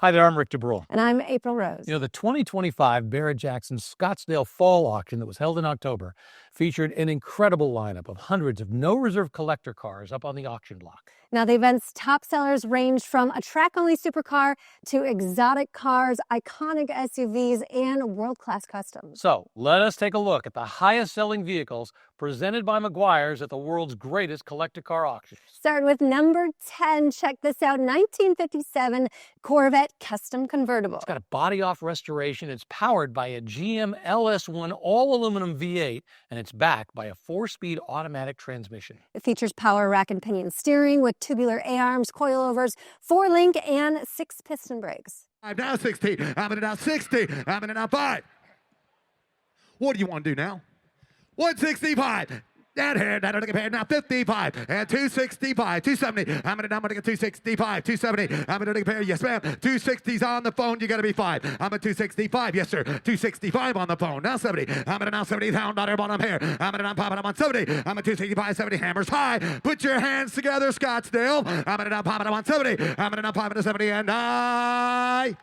Hi there, I'm Rick DeBrule. And I'm April Rose. You know, the 2025 Barrett-Jackson Scottsdale Fall Auction that was held in October featured an incredible lineup of hundreds of no-reserve collector cars up on the auction block. Now, the event's top sellers ranged from a track-only supercar to exotic cars, iconic SUVs, and world-class customs. So, let us take a look at the highest-selling vehicles presented by Meguiar's at the world's greatest collector car auction. Starting with number 10, check this out, 1957 Corvette Custom Convertible. It's got a body-off restoration. It's powered by a GM LS1 all-aluminum V8, and it's backed by a 4-speed automatic transmission. It features power rack and pinion steering with tubular A-arms, coilovers, 4-link, and 6-piston brakes. I'm now 16. I'm in it now 60. I'm in it now 5. What do you want to do now? 165. That here, that other compare now 55 and 265, 270. I'm gonna 265, 270. I'm gonna compare, yes ma'am. 260's on the phone. You gotta be 5. I'm at 265, yes sir. 265 on the phone. Now 70. I'm at now 70 pound on bottom here. I'm at now popping up on 70. I'm at 265, 70 hammers high. Put your hands together, Scottsdale. I'm at now popping up on 70. I'm at now popping to 70 and I.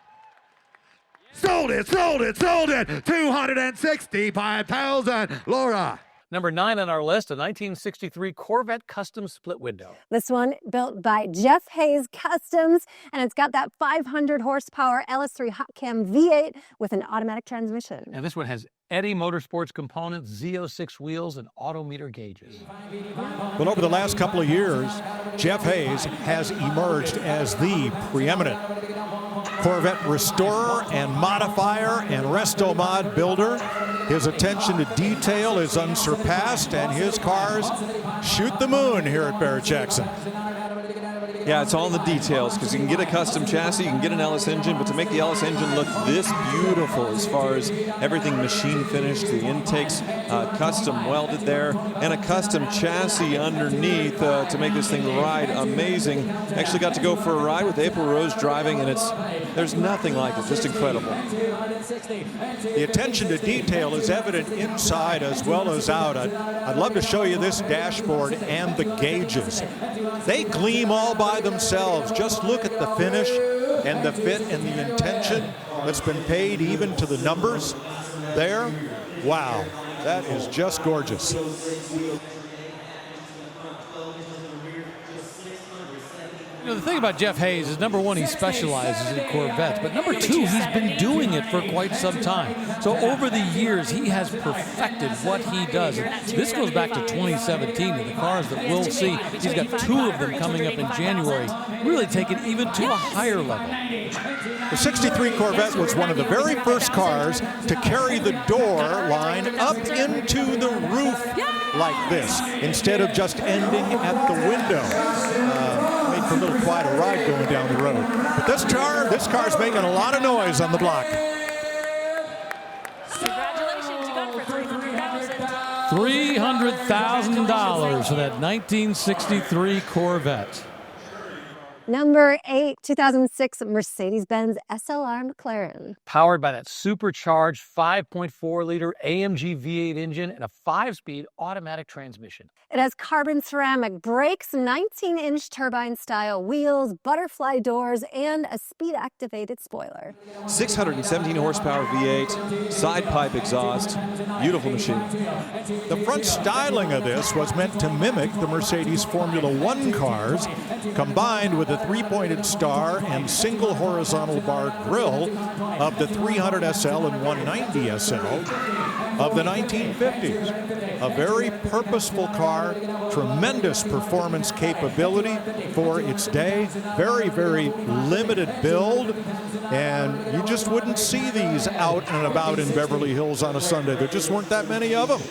Sold it, sold it, sold it. 265,000. Laura. Number 9 on our list, a 1963 Corvette Custom Split Window. This one built by Jeff Hayes Customs, and it's got that 500 horsepower LS3 hot cam V8 with an automatic transmission. And this one has Eddy Motorsports components, Z06 wheels, and autometer gauges. Well, over the last couple of years, Jeff Hayes has emerged as the preeminent Corvette restorer and modifier and resto-mod builder. His attention to detail is unsurpassed, and his cars shoot the moon here at Barrett-Jackson. Yeah, it's all in the details, because you can get a custom chassis, you can get an LS engine, but to make the LS engine look this beautiful as far as everything machine finished, the intakes custom welded there, and a custom chassis underneath to make this thing ride amazing. Actually got to go for a ride with April Rose driving, and there's nothing like it, just incredible. The attention to detail is evident inside as well as out. I'd love to show you this dashboard and the gauges. They gleam all by themselves. Just look at the finish and the fit and the intention that's been paid even to the numbers there. Wow, that is just gorgeous. You know, the thing about Jeff Hayes is, number 1, he specializes in Corvettes, but number 2, he's been doing it for quite some time. So over the years, he has perfected what he does. And this goes back to 2017, and the cars that we'll see, he's got 2 of them coming up in January, really take it even to a higher level. The 63 Corvette was one of the very first cars to carry the door line up into the roof like this, instead of just ending at the window. Made for a little quieter ride going down the road. But this car's making a lot of noise on the block. Congratulations, you got it for $300,000. $300,000 for that 1963 Corvette. Number 8, 2006 Mercedes-Benz SLR McLaren. Powered by that supercharged 5.4-liter AMG V8 engine and a 5-speed automatic transmission. It has carbon ceramic brakes, 19-inch turbine-style wheels, butterfly doors, and a speed-activated spoiler. 617 horsepower V8, side pipe exhaust, beautiful machine. The front styling of this was meant to mimic the Mercedes Formula One cars, combined with a 3-pointed star and single horizontal bar grille of the 300 SL and 190 SL of the 1950s. A very purposeful car, tremendous performance capability for its day, very, very limited build, and you just wouldn't see these out and about in Beverly Hills on a Sunday. There just weren't that many of them.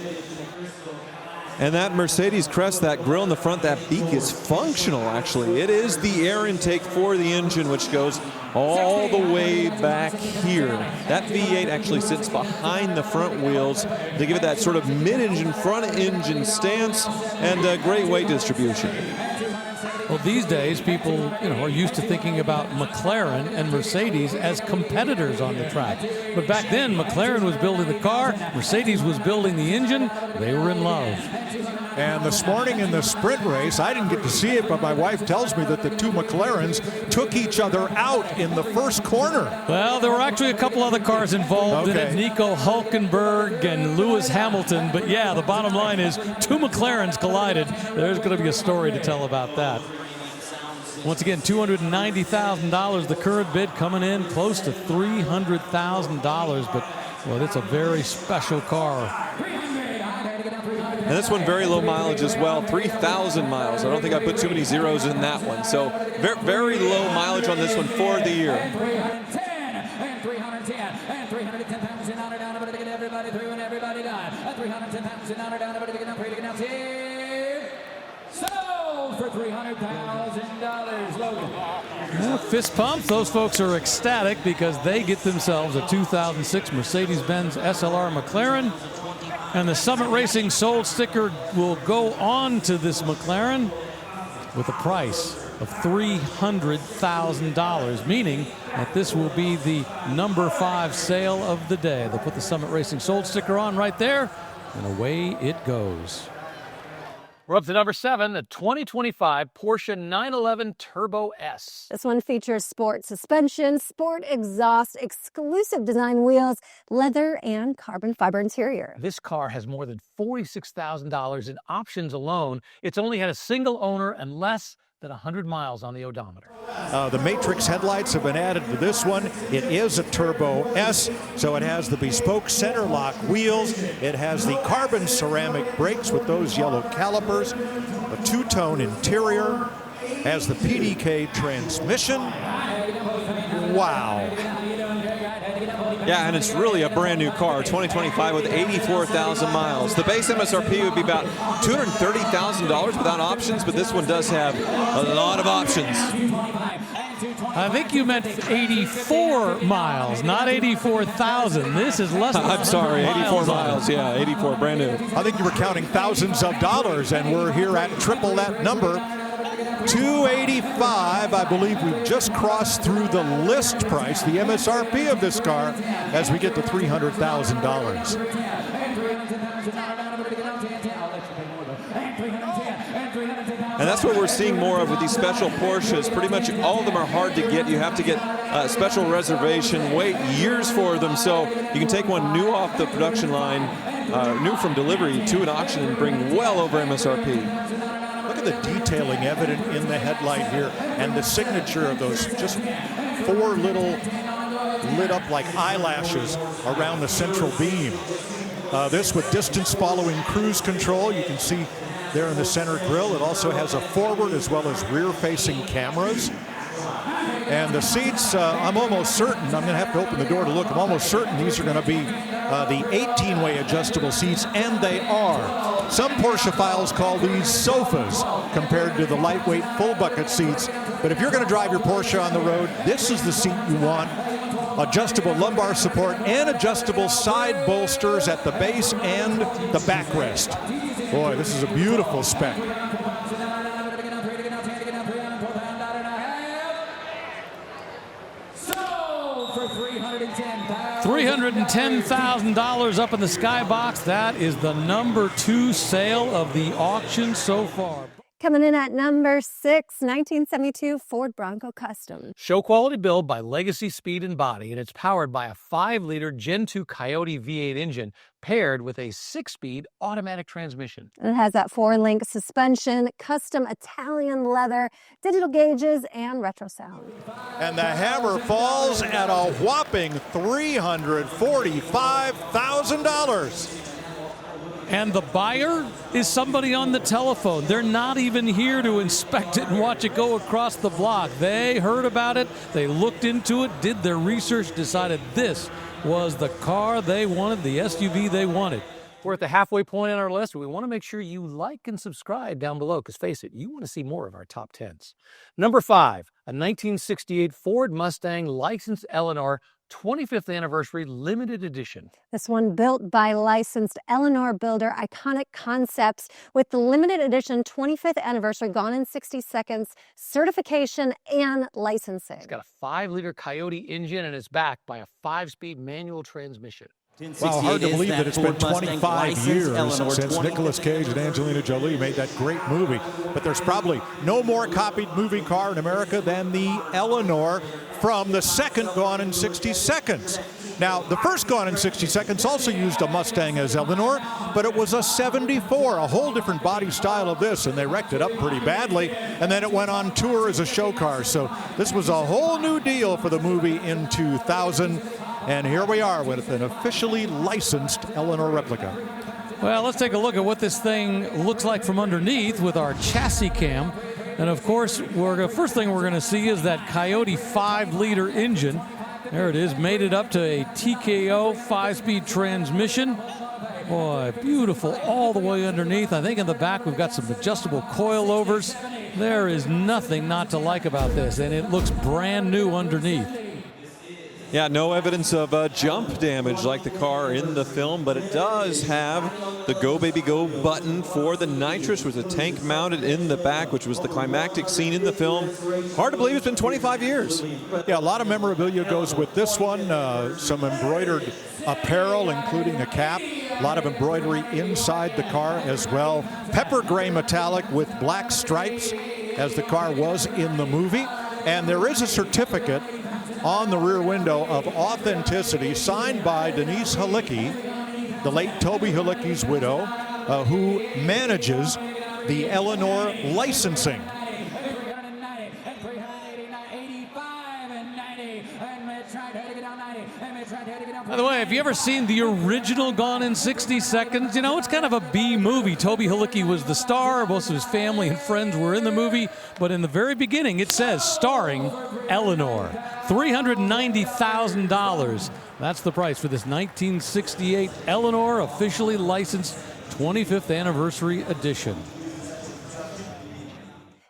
And that Mercedes crest, that grille in the front, that beak is functional, actually. It is the air intake for the engine, which goes all the way back here. That V8 actually sits behind the front wheels to give it that sort of mid-engine, front-engine stance and great weight distribution. Well, these days, people are used to thinking about McLaren and Mercedes as competitors on the track. But back then, McLaren was building the car, Mercedes was building the engine. They were in love. And this morning in the sprint race, I didn't get to see it, but my wife tells me that the two McLarens took each other out in the first corner. Well, there were actually a couple other cars involved in it, Nico Hulkenberg and Lewis Hamilton. But yeah, the bottom line is two McLarens collided. There's going to be a story to tell about that. Once again, $290,000, the current bid coming in close to $300,000. But, well, it's a very special car. And this one very low mileage as well, 3,000 miles. I don't think I put too many zeros in that one. So very, very low mileage on this one for the year. And 310 and 310,000 on it down, but to get everybody through and everybody done. 310,000 on it down, but to get up, ready to get out. Sold for $300,000, Logan. Well, fist pump. Those folks are ecstatic because they get themselves a 2006 Mercedes-Benz SLR McLaren. And the Summit Racing sold sticker will go on to this McLaren with a price of $300,000, meaning that this will be the number 5 sale of the day. They'll put the Summit Racing sold sticker on right there, and away it goes. We're up to number 7, the 2025 Porsche 911 Turbo S. This one features sport suspension, sport exhaust, exclusive design wheels, leather, and carbon fiber interior. This car has more than $46,000 in options alone. It's only had a single owner and less than 100 miles on the odometer. The Matrix headlights have been added to this one. It is a Turbo S, so it has the bespoke center lock wheels. It has the carbon ceramic brakes with those yellow calipers, a two-tone interior, has the PDK transmission. Wow. Yeah, and it's really a brand new car, 2025 with 84,000 miles. The base MSRP would be about $230,000 without options, but this one does have a lot of options. I think you meant 84 miles, not 84,000. This is less than I'm sorry, 84 miles. On. Yeah, 84, brand new. I think you were counting thousands of dollars, and we're here at triple that number. 285, I believe we've just crossed through the list price, the MSRP of this car, as we get to $300,000. And that's what we're seeing more of with these special Porsches. Pretty much all of them are hard to get. You have to get a special reservation, wait years for them. So you can take one new off the production line, new from delivery to an auction and bring well over MSRP. Look at the detailing evident in the headlight here and the signature of those just 4 little lit up like eyelashes around the central beam. This with distance following cruise control. You can see there in the center grille. It also has a forward as well as rear facing cameras. And the seats, I'm almost certain, I'm going to have to open the door to look, I'm almost certain these are going to be the 18-way adjustable seats, and they are. Some Porsche files call these sofas compared to the lightweight full bucket seats. But if you're going to drive your Porsche on the road, this is the seat you want. Adjustable lumbar support and adjustable side bolsters at the base and the backrest. Boy, this is a beautiful spec. $310,000 up in the skybox. That is the number 2 sale of the auction so far. Coming in at number 6, 1972 Ford Bronco Custom. Show quality build by Legacy Speed and Body, and it's powered by a 5-liter Gen 2 Coyote V8 engine paired with a 6-speed automatic transmission. It has that 4-link suspension, custom Italian leather, digital gauges, and retro sound. And the hammer falls at a whopping $345,000. And the buyer is somebody on the telephone. They're not even here to inspect it and watch it go across the block. They heard about it, they looked into it, did their research, decided this was the car they wanted, the SUV they wanted. We're at the halfway point on our list. We want to make sure you like and subscribe down below, because face it, you want to see more of our top 10s. Number 5, a 1968 Ford Mustang licensed Eleanor 25th Anniversary Limited Edition. This one built by licensed Eleanor builder Iconic Concepts with the limited edition 25th Anniversary Gone in 60 Seconds certification and licensing. It's got a 5-liter Coyote engine and it's backed by a 5-speed manual transmission. Wow, hard to believe that it's been 25 years since Nicolas Cage and Angelina Jolie made that great movie. But there's probably no more copied movie car in America than the Eleanor from the second Gone in 60 Seconds. Now, the first Gone in 60 Seconds also used a Mustang as Eleanor, but it was a 74, a whole different body style of this, and they wrecked it up pretty badly, and then it went on tour as a show car. So this was a whole new deal for the movie in 2000. And here we are with an officially licensed Eleanor replica. Well, let's take a look at what this thing looks like from underneath with our chassis cam. And of course, first thing we're going to see is that Coyote 5-liter engine. There it is, made it up to a TKO 5-speed transmission. Boy, beautiful all the way underneath. I think in the back we've got some adjustable coilovers. There is nothing not to like about this, and it looks brand new underneath. Yeah, no evidence of jump damage like the car in the film, but it does have the Go Baby Go button for the nitrous with a tank mounted in the back, which was the climactic scene in the film. Hard to believe it's been 25 years. Yeah, a lot of memorabilia goes with this one. Some embroidered apparel, including a cap. A lot of embroidery inside the car as well. Pepper gray metallic with black stripes, as the car was in the movie. And there is a certificate on the rear window of authenticity signed by Denise Halicki, the late Toby Halicki's widow, who manages the Eleanor licensing. By the way, have you ever seen the original Gone in 60 Seconds? You know, it's kind of a B movie. Toby Halicki was the star. Most of his family and friends were in the movie. But in the very beginning, it says starring Eleanor. $390,000. That's the price for this 1968 Eleanor officially licensed 25th Anniversary Edition.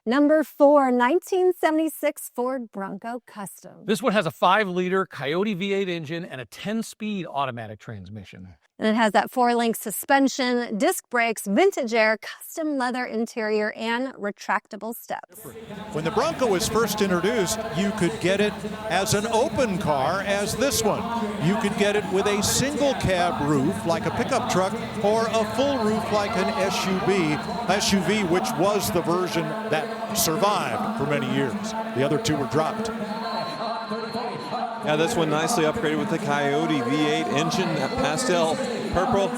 Number 4, 1976 Ford Bronco Custom. This one has a 5-liter Coyote V8 engine and a 10-speed automatic transmission. And it has that 4-link suspension, disc brakes, vintage air, custom leather interior, and retractable steps. When the Bronco was first introduced, you could get it as an open car as this one. You could get it with a single cab roof like a pickup truck or a full roof like an SUV, which was the version that survived for many years. The other two were dropped. Yeah, this one nicely upgraded with the Coyote V8 engine, that pastel purple.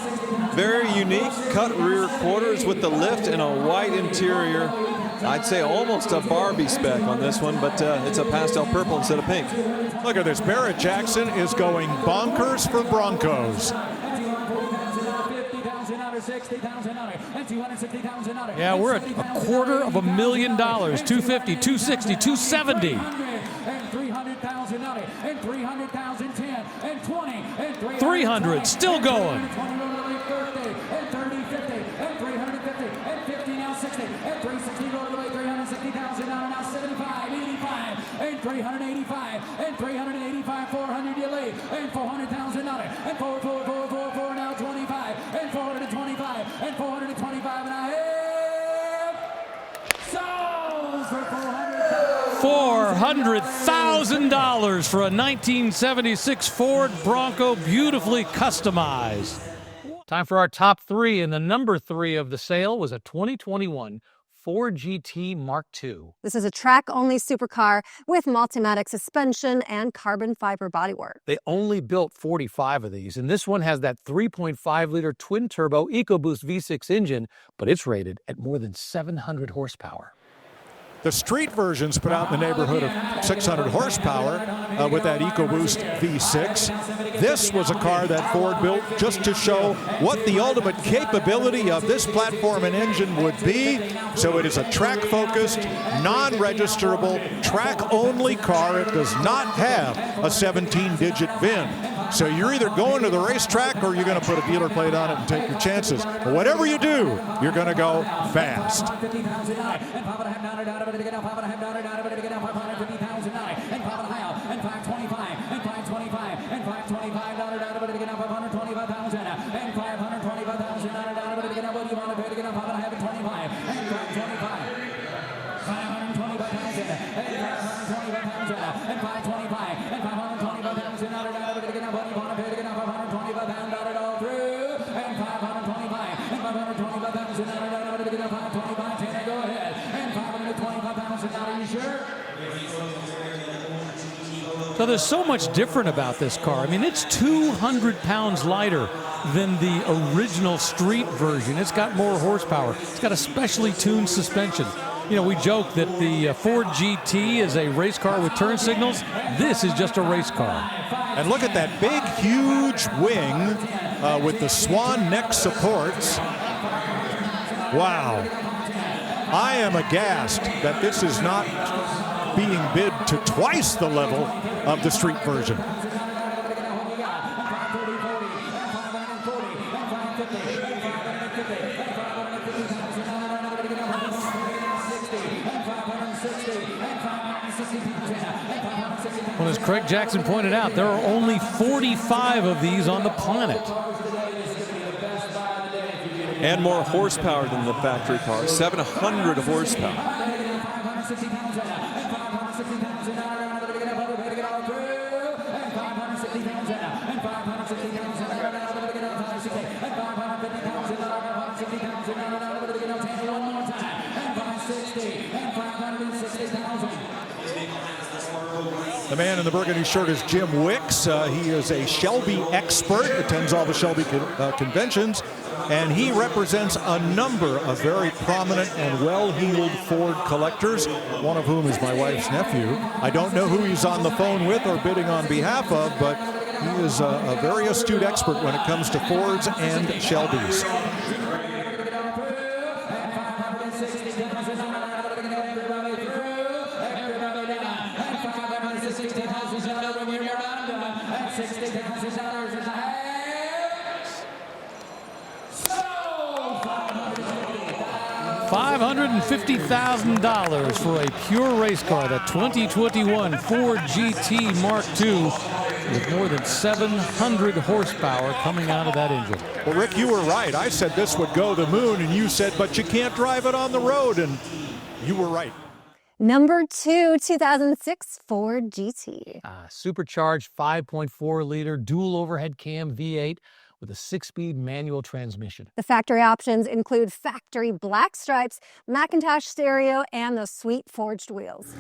Very unique, cut rear quarters with the lift and a white interior. I'd say almost a Barbie spec on this one, but it's a pastel purple instead of pink. Look at this, Barrett-Jackson is going bonkers for Broncos. Yeah, we're at $250,000, $250,000, $260,000, $270,000. $300,000, still going. $400,000 for a 1976 Ford Bronco, beautifully customized. Time for our top 3, and the number 3 of the sale was a 2021 Ford GT Mark II. This is a track-only supercar with Multimatic suspension and carbon fiber bodywork. They only built 45 of these, and this one has that 3.5-liter twin-turbo EcoBoost V6 engine, but it's rated at more than 700 horsepower. The street versions put out in the neighborhood of 600 horsepower with that EcoBoost V6. This was a car that Ford built just to show what the ultimate capability of this platform and engine would be. So it is a track-focused, non-registerable, track-only car. It does not have a 17-digit VIN. So you're either going to the racetrack or you're going to put a dealer plate on it and take your chances. But whatever you do, you're going to go fast. and 525, and 525 pounds, and out, buddy, want to pay to get up, 525 pounds, got it all through, and 525, and 525 pounds, and out, buddy, get up, 525, Tanner, go ahead, and 525 pounds, and out, are you sure? So there's so much different about this car. I mean, it's 200 pounds lighter than the original street version. It's got more horsepower. It's got a specially tuned suspension. You know, we joke that the Ford GT is a race car with turn signals. This is just a race car. And look at that big, huge wing with the swan neck supports. Wow. I am aghast that this is not being bid to twice the level of the street version. Well, as Craig Jackson pointed out, there are only 45 of these on the planet. And more horsepower than the factory car, 700 horsepower. The man in the burgundy shirt is Jim Wicks. He is a Shelby expert, attends all the Shelby conventions, and he represents a number of very prominent and well-heeled Ford collectors, one of whom is my wife's nephew. I don't know who he's on the phone with or bidding on behalf of, but he is a very astute expert when it comes to Fords and Shelbys. $550,000 for a pure race car, the 2021 Ford GT Mark II, with more than 700 horsepower coming out of that engine. Well, Rick, you were right. I said this would go the moon, and you said, but you can't drive it on the road, and you were right. Number 2, 2006 Ford GT. Supercharged 5.4-liter dual overhead cam V8 with a 6-speed manual transmission. The factory options include factory black stripes, Macintosh stereo, and the sweet forged wheels.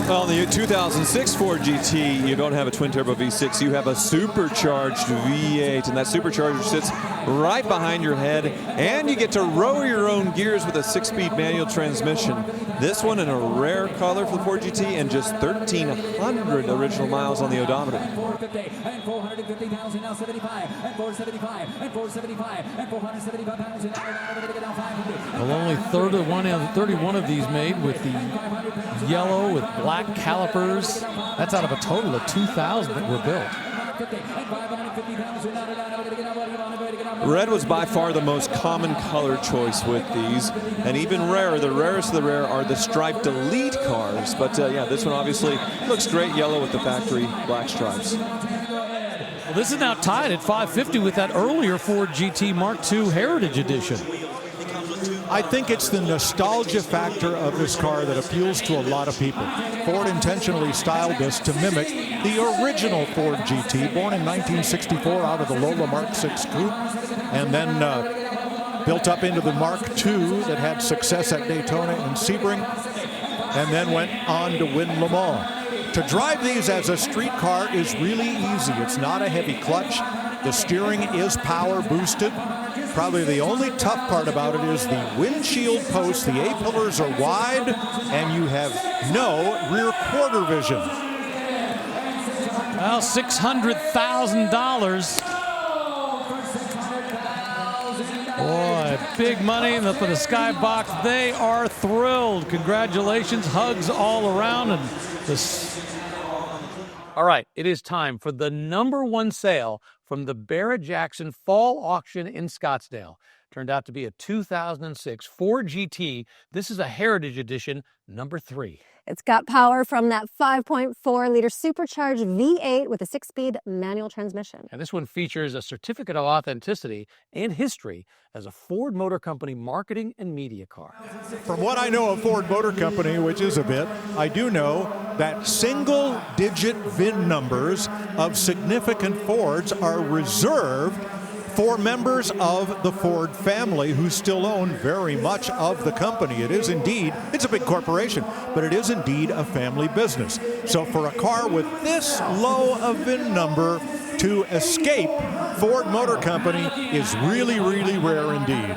Well, the 2006 Ford GT, you don't have a twin-turbo V6. You have a supercharged V8, and that supercharger sits right behind your head, and you get to row your own gears with a 6-speed manual transmission. This one in a rare color for the Ford GT, and just 1,300 original miles on the odometer. 450 and 450,000 now 75 and 475 and 475 and 475 pounds and now 500. Well, only 31 of these made with the yellow with black calipers. That's out of a total of 2,000 that were built. Red was by far the most common color choice with these, and even rarer, the rarest of the rare are the striped Elite cars. But yeah, this one obviously looks great yellow with the factory black stripes. Well, this is now tied at 550 with that earlier Ford GT Mark II Heritage Edition. I think it's the nostalgia factor of this car that appeals to a lot of people. Ford intentionally styled this to mimic the original Ford GT, born in 1964 out of the Lola Mark VI Coupe, and then built up into the Mark II that had success at Daytona and Sebring, and then went on to win Le Mans. To drive these as a street car is really easy. It's not a heavy clutch. The steering is power boosted. Probably the only tough part about it is the windshield posts. The A-pillars are wide, and you have no rear quarter vision. Well, $600,000. Boy, big money for the Skybox. They are thrilled. Congratulations, hugs all around. And all right, it is time for the #1 sale from the Barrett-Jackson Fall Auction in Scottsdale. Turned out to be a 2006 Ford GT. This is a Heritage Edition, number 3. It's got power from that 5.4-liter supercharged V8 with a 6-speed manual transmission. And this one features a certificate of authenticity and history as a Ford Motor Company marketing and media car. From what I know of Ford Motor Company, which is a bit, I do know that single-digit VIN numbers of significant Fords are reserved for members of the Ford family who still own very much of the company. It is indeed, it's a big corporation, but it is indeed a family business. So for a car with this low a VIN number to escape Ford Motor Company is really, really rare indeed.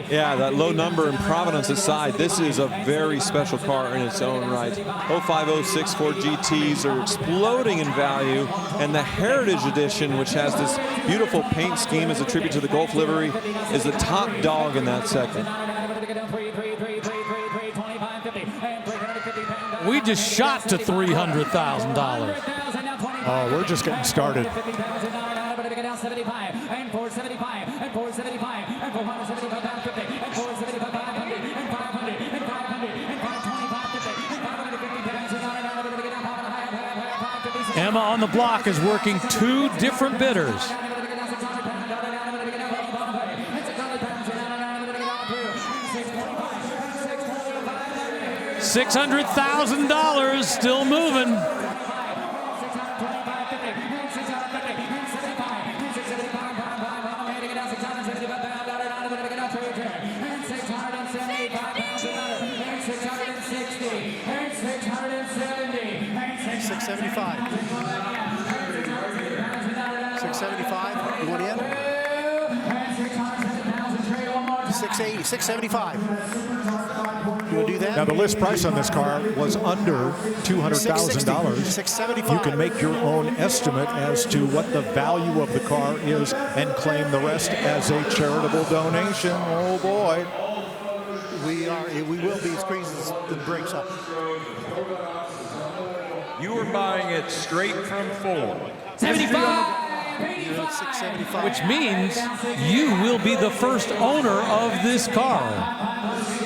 Yeah, that low number in provenance aside, this is a very special car in its own right. 0506 Ford GTs are exploding in value, and the Heritage Edition, which has this beautiful paint scheme as a tribute to the Gulf livery, is the top dog in that segment. We just shot to $300,000. Oh, we're just getting started. Emma on the block is working 2 different bidders. $600,000 still moving. $675. $675. You want in? $680. $675. You want to do that? Now the list price on this car was under $200,000. $675. You can make your own estimate as to what the value of the car is and claim the rest as a charitable donation. Oh boy. We will be squeezing the brakes up. You are buying it straight from Ford. 75. $675. Which means you will be the first owner of this car.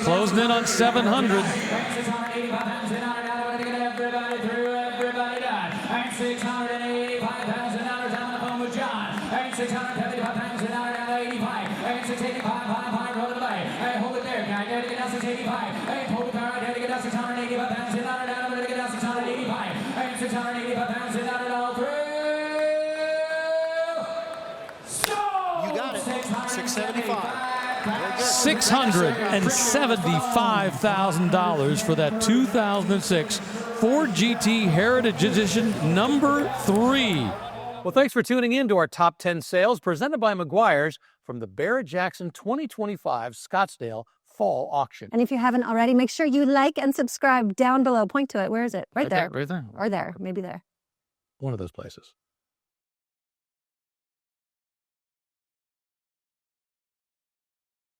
Closing in on 700. $675,000 for that 2006 Ford GT Heritage Edition number 3. Well, thanks for tuning in to our Top 10 Sales presented by Meguiar's from the Barrett-Jackson 2025 Scottsdale Fall Auction. And if you haven't already, make sure you like and subscribe down below. Point to it. Where is it? Right there. Right there. Or there. Maybe there. One of those places.